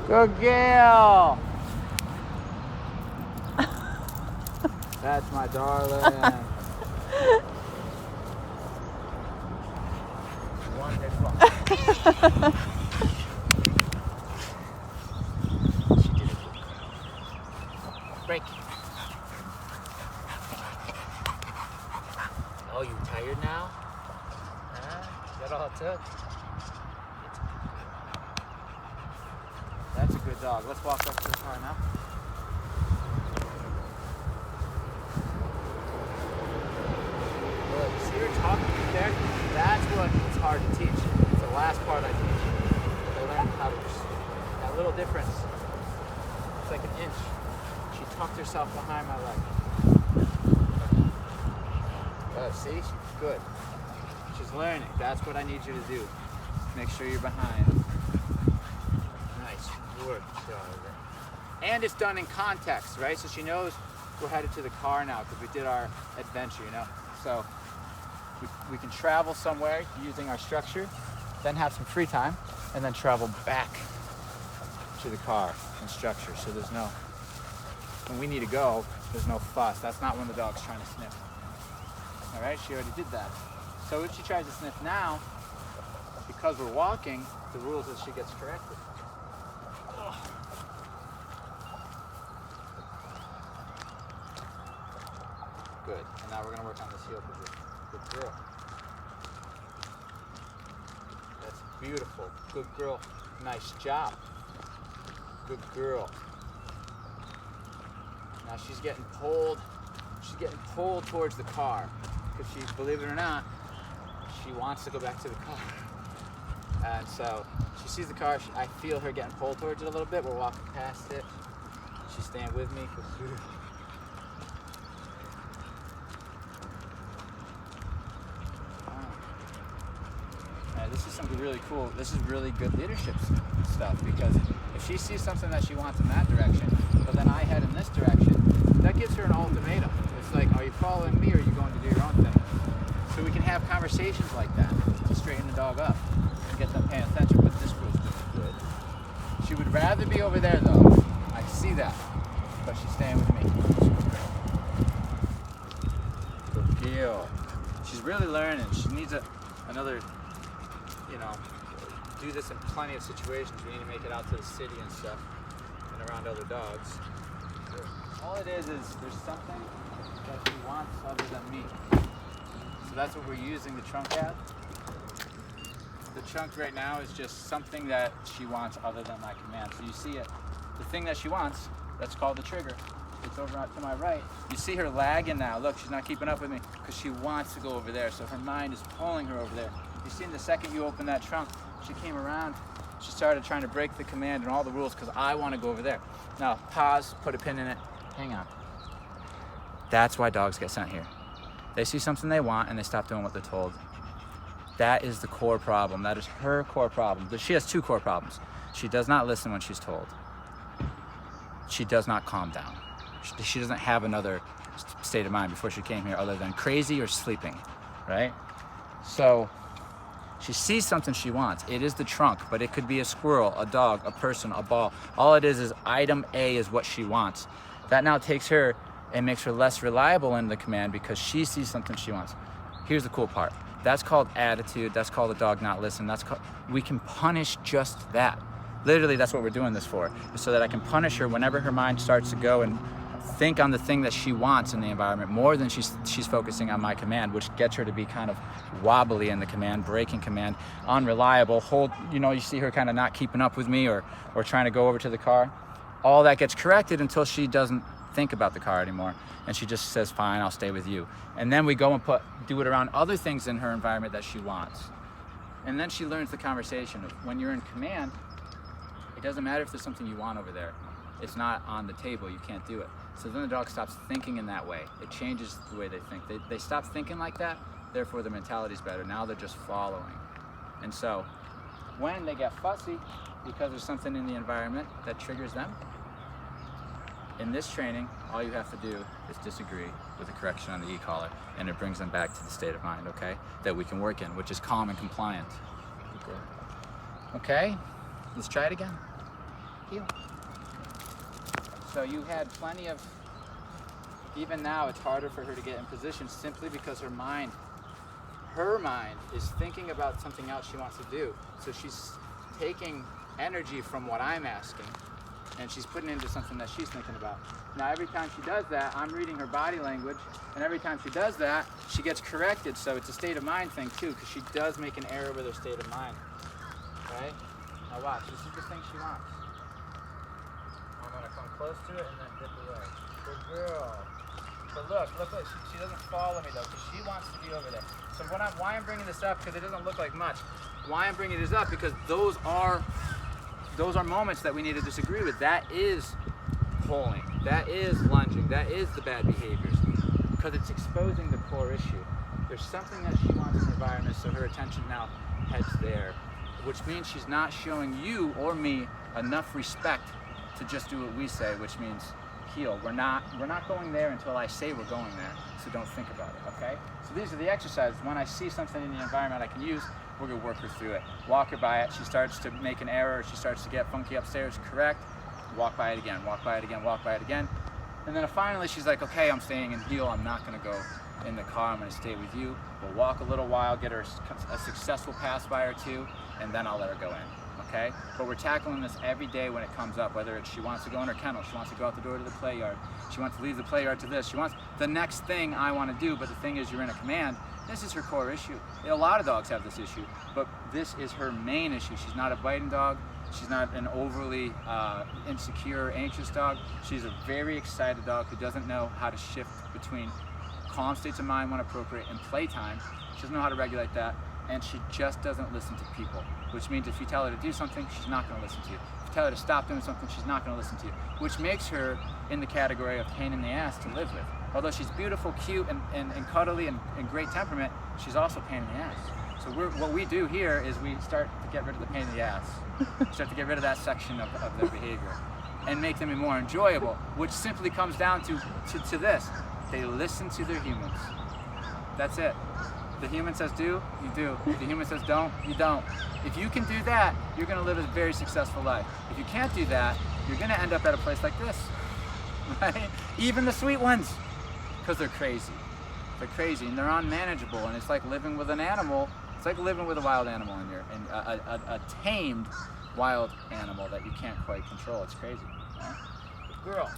Good girl. That's my darling. Wonderful. She did it. Break. Oh, you tired now? Huh? Is that all it took? That's a good dog. Let's walk up to the car now. Look, see her talking right there? That's what is hard to teach. It's the last part I teach. They learn how to, that little difference. It's like an inch. She tucked herself behind my leg. See? She's good. She's learning. That's what I need you to do. Make sure you're behind. Nice work, Charlie. And it's done in context, right? So she knows we're headed to the car now because we did our adventure, you know? So we can travel somewhere using our structure, then have some free time, and then travel back to the car and structure. So there's no, when we need to go, there's no fuss. That's not when the dog's trying to sniff. All right, she already did that. So if she tries to sniff now, because we're walking, the rules is she gets corrected. Oh. Good, and now we're gonna work on this heel position. Good girl. That's beautiful. Good girl. Nice job. Good girl. Now she's getting pulled. She's getting pulled towards the car. Because she, believe it or not, she wants to go back to the car. And so she sees the car. I feel her getting pulled towards it a little bit. We're walking past it. She's staying with me. This is something really cool. This is really good leadership stuff because if she sees something that she wants in that direction, but then I head in this direction, that gives her an ultimatum. It's like, are you following me or are you going to do your own thing? So we can have conversations like that to straighten the dog up and get them paying attention, but this girl's doing good. She would rather be over there though. I see that, but she's staying with me. Good girl. She's really learning. She needs another, you know, do this in plenty of situations. We need to make it out to the city and stuff and around other dogs. All it is there's something that she wants other than me. So that's what we're using the trunk at. The trunk right now is just something that she wants other than my command. So you see it, the thing that she wants, that's called the trigger. It's over to my right. You see her lagging now. Look, she's not keeping up with me because she wants to go over there. So her mind is pulling her over there. You see, in the second you open that trunk, she came around. She started trying to break the command and all the rules because I want to go over there. Now, pause, put a pin in it. Hang on. That's why dogs get sent here. They see something they want and they stop doing what they're told. That is the core problem. That is her core problem. But she has two core problems. She does not listen when she's told. She does not calm down. She doesn't have another state of mind before she came here other than crazy or sleeping, right? So she sees something she wants. It is the trunk, but it could be a squirrel, a dog, a person, a ball. All it is item A is what she wants. That now takes her and makes her less reliable in the command because she sees something she wants. Here's the cool part. That's called attitude. That's called a dog not listen. We can punish just that. Literally, that's what we're doing this for, so that I can punish her whenever her mind starts to go and think on the thing that she wants in the environment more than she's focusing on my command, which gets her to be kind of wobbly in the command, breaking command, unreliable, you see her kind of not keeping up with me or trying to go over to the car. All that gets corrected until she doesn't think about the car anymore and she just says, fine, I'll stay with you. And then we go and do it around other things in her environment that she wants. And then she learns the conversation of when you're in command, it doesn't matter if there's something you want over there. It's not on the table, you can't do it. So then the dog stops thinking in that way. It changes the way they think. They stop thinking like that, therefore their mentality's better. Now they're just following. And so when they get fussy because there's something in the environment that triggers them, in this training, all you have to do is disagree with the correction on the e-collar, and it brings them back to the state of mind, okay, that we can work in, which is calm and compliant. Okay, let's try it again. Heel. So you had plenty of, even now it's harder for her to get in position simply because her mind is thinking about something else she wants to do. So she's taking energy from what I'm asking and she's putting it into something that she's thinking about. Now every time she does that, I'm reading her body language, and every time she does that, she gets corrected. So it's a state of mind thing too, because she does make an error with her state of mind. Right? Now watch, this is the thing she wants. I'm gonna come close to it and then dip away. Good girl. But look, she doesn't follow me though, because she wants to be over there. So why I'm bringing this up, because it doesn't look like much. Why I'm bringing this up, because those are moments that we need to disagree with. That is pulling, that is lunging, that is the bad behaviors, because it's exposing the core issue. There's something that she wants in the environment, so her attention now heads there, which means she's not showing you or me enough respect to just do what we say, which means heel. We're not going there until I say we're going there, so don't think about it, okay? So these are the exercises. When I see something in the environment I can use, we're gonna work her through it. Walk her by it, she starts to make an error, she starts to get funky upstairs, correct, walk by it again, walk by it again, walk by it again. And then finally she's like, okay, I'm staying in heel, I'm not gonna go in the car, I'm gonna stay with you. We'll walk a little while, get her a successful pass by or two, and then I'll let her go in, okay? But we're tackling this every day when it comes up, whether it's she wants to go in her kennel, she wants to go out the door to the play yard, she wants to leave the play yard to this, she wants the next thing I wanna do, but the thing is you're in a command. This is her core issue. A lot of dogs have this issue, but this is her main issue. She's not a biting dog. She's not an overly insecure, anxious dog. She's a very excited dog who doesn't know how to shift between calm states of mind when appropriate and playtime. She doesn't know how to regulate that, and she just doesn't listen to people, which means if you tell her to do something, she's not going to listen to you. If you tell her to stop doing something, she's not going to listen to you, which makes her in the category of pain in the ass to live with. Although she's beautiful, cute, and cuddly, and great temperament, she's also pain in the ass. So what we do here is we start to get rid of the pain in the ass. Start to get rid of that section of their behavior and make them more enjoyable, which simply comes down to this. They listen to their humans. That's it. The human says do, you do. If the human says don't, you don't. If you can do that, you're going to live a very successful life. If you can't do that, you're going to end up at a place like this. Right? Even the sweet ones. Because they're crazy. They're crazy and they're unmanageable, and it's like living with an animal. It's like living with a wild animal in a tamed wild animal that you can't quite control. It's crazy. Right? Good girl.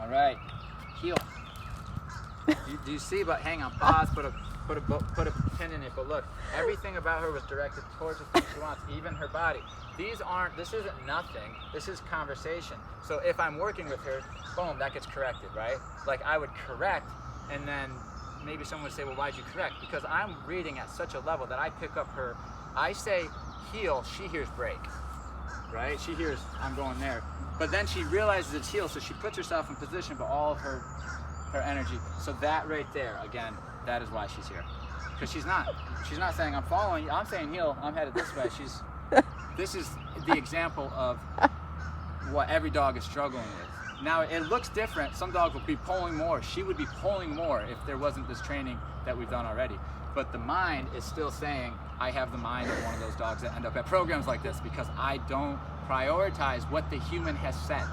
All right, heel. Do you see? But hang on, pause. Put a pin in it. But look, everything about her was directed towards the thing she wants, even her body. This isn't nothing. This is conversation. So if I'm working with her, boom, that gets corrected, right? Like I would correct, and then maybe someone would say, well, why'd you correct? Because I'm reading at such a level that I pick up her, I say heel, she hears break, right? She hears, I'm going there. But then she realizes it's heel, so she puts herself in position, but all of her energy. So that right there, again, that is why she's here. Because she's not saying, I'm following you, I'm saying heel, I'm headed this way. This is the example of what every dog is struggling with. Now, it looks different. Some dogs will be pulling more. She would be pulling more if there wasn't this training that we've done already. But the mind is still saying, I have the mind of one of those dogs that end up at programs like this because I don't prioritize what the human has said.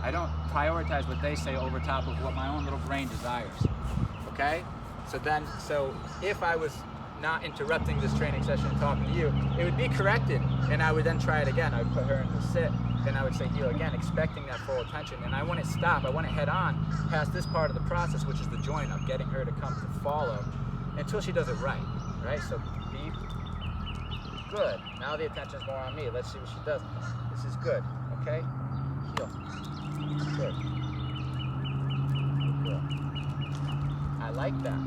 I don't prioritize what they say over top of what my own little brain desires. Okay? So if I was not interrupting this training session and talking to you, it would be corrected, and I would then try it again. I would put her in the sit, and I would say heel again, expecting that full attention, and I want to stop. I want to head on past this part of the process, which is the join up, getting her to come to follow until she does it right? So be good. Now the attention's more on me. Let's see what she does. This is good, okay? Heel. Good. Good. I like that.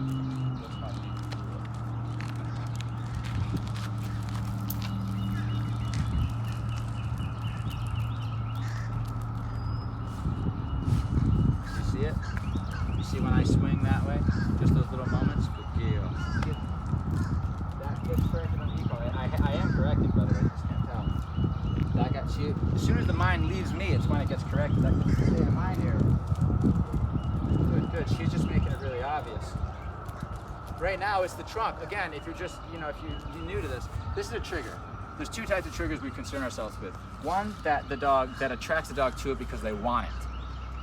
It. You see when I swing that way? Just those little moments? Good deal. That gets corrected on equal. I am correcting, by the way, you just can't tell. That got you. As soon as the mind leaves me, it's when it gets corrected. That gets the state of mind here. Good. She's just making it really obvious. Right now, it's the trunk. Again, if you're just, if you're new to this is a trigger. there's two types of triggers we concern ourselves with. One, that attracts the dog to it because they want it.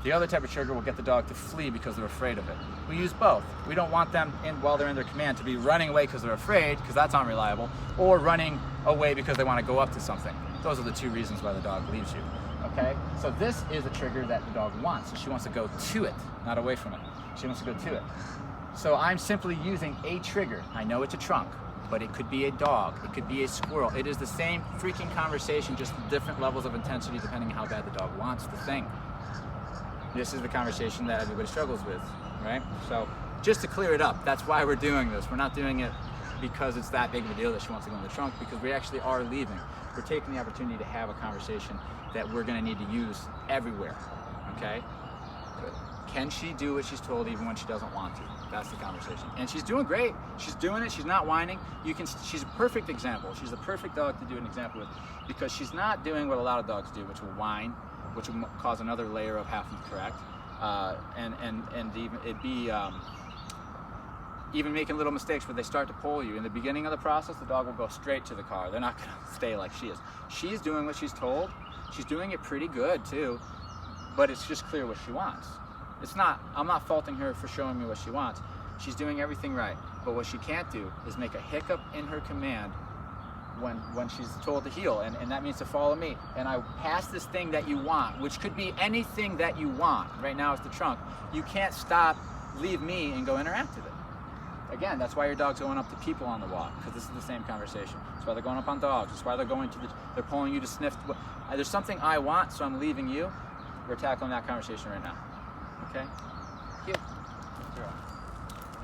The other type of trigger will get the dog to flee because they're afraid of it. We use both. We don't want them, while they're in their command, to be running away because they're afraid, because that's unreliable, or running away because they want to go up to something. Those are the two reasons why the dog leaves you. Okay? So this is a trigger that the dog wants. So she wants to go to it, not away from it. She wants to go to it. So I'm simply using a trigger. I know it's a trunk, but it could be a dog, it could be a squirrel. It is the same freaking conversation, just different levels of intensity depending on how bad the dog wants the thing. This is the conversation that everybody struggles with, right? So just to clear it up, that's why we're doing this. We're not doing it because it's that big of a deal that she wants to go in the trunk, because we actually are leaving. We're taking the opportunity to have a conversation that we're gonna need to use everywhere, okay? Can she do what she's told even when she doesn't want to? That's the conversation. And she's doing great. She's doing it, she's not whining. She's a perfect example. She's the perfect dog to do an example with, because she's not doing what a lot of dogs do, which will whine, which will cause another layer of having to correct, even making little mistakes where they start to pull you. In the beginning of the process, the dog will go straight to the car. They're not going to stay like she is. She's doing what she's told. She's doing it pretty good too, but it's just clear what she wants. I'm not faulting her for showing me what she wants. She's doing everything right, but what she can't do is make a hiccup in her command when she's told to heel, and that means to follow me. And I pass this thing that you want, which could be anything that you want. Right now it's the trunk. You can't stop, leave me, and go interact with it. Again, that's why your dog's going up to people on the walk, because this is the same conversation. That's why they're going up on dogs. That's why they're pulling you to sniff. There's something I want, so I'm leaving you. We're tackling that conversation right now. Okay? Heel. Girl.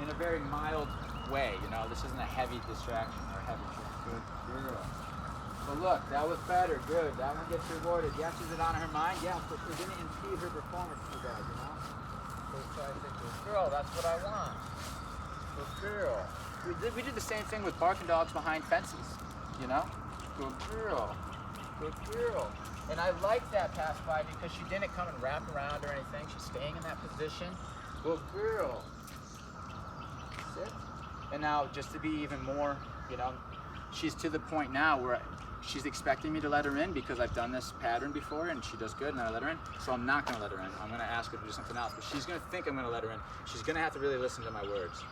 In a very mild way, you know, this isn't a heavy distraction or a heavy trick. Good girl. So look, that was better. Good. That one gets rewarded. Yes, is it on her mind? Yeah, but it didn't impede her performance too bad, you know? So try to think, good girl, that's what I want. Good girl. We did the same thing with barking dogs behind fences, you know? Good girl. Good girl. And I like that pass by because she didn't come and wrap around or anything. She's staying in that position. Good girl. Sit. And now, just to be even more, you know, she's to the point now where she's expecting me to let her in because I've done this pattern before and she does good and I let her in. So I'm not going to let her in. I'm going to ask her to do something else. But she's going to think I'm going to let her in. She's going to have to really listen to my words.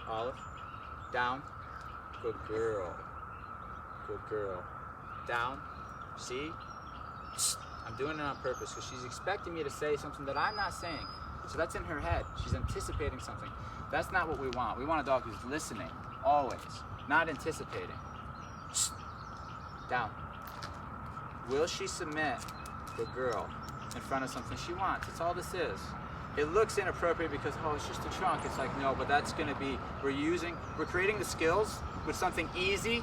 Olive. Down. Good girl. Good girl. Down. See? I'm doing it on purpose because she's expecting me to say something that I'm not saying. So that's in her head. She's anticipating something. That's not what we want. We want a dog who's listening, always, not anticipating. Down. Will she submit, good girl, in front of something she wants? That's all this is. It looks inappropriate because, oh, it's just a trunk. It's like, no, but that's going to be, we're creating the skills with something easy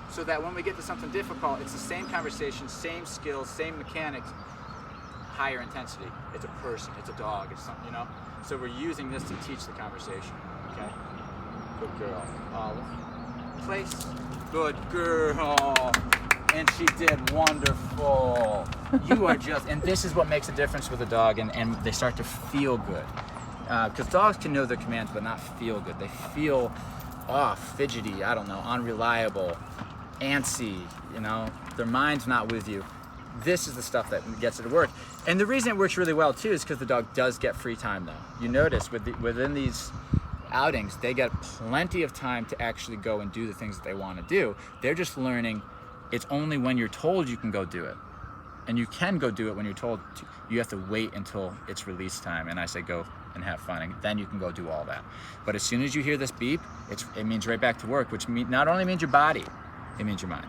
so that when we get to something difficult, it's the same conversation, same skills, same mechanics, higher intensity. It's a person, it's a dog, it's something, you know? So we're using this to teach the conversation, okay? Good girl. Olive. Place. Good girl. And she did wonderful. You are just, and this is what makes a difference with a dog, and they start to feel good. Because dogs can know their commands but not feel good. They feel off, fidgety, I don't know, unreliable, antsy, you know, their mind's not with you. This is the stuff that gets it to work. And the reason it works really well too is because the dog does get free time though. You notice within these outings, they get plenty of time to actually go and do the things that they want to do. They're just learning it's only when you're told you can go do it. And you can go do it when you're told to. You have to wait until it's release time. And I say go and have fun, and then you can go do all that. But as soon as you hear this beep, it means right back to work, which not only means your body, it means your mind.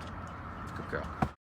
Good girl.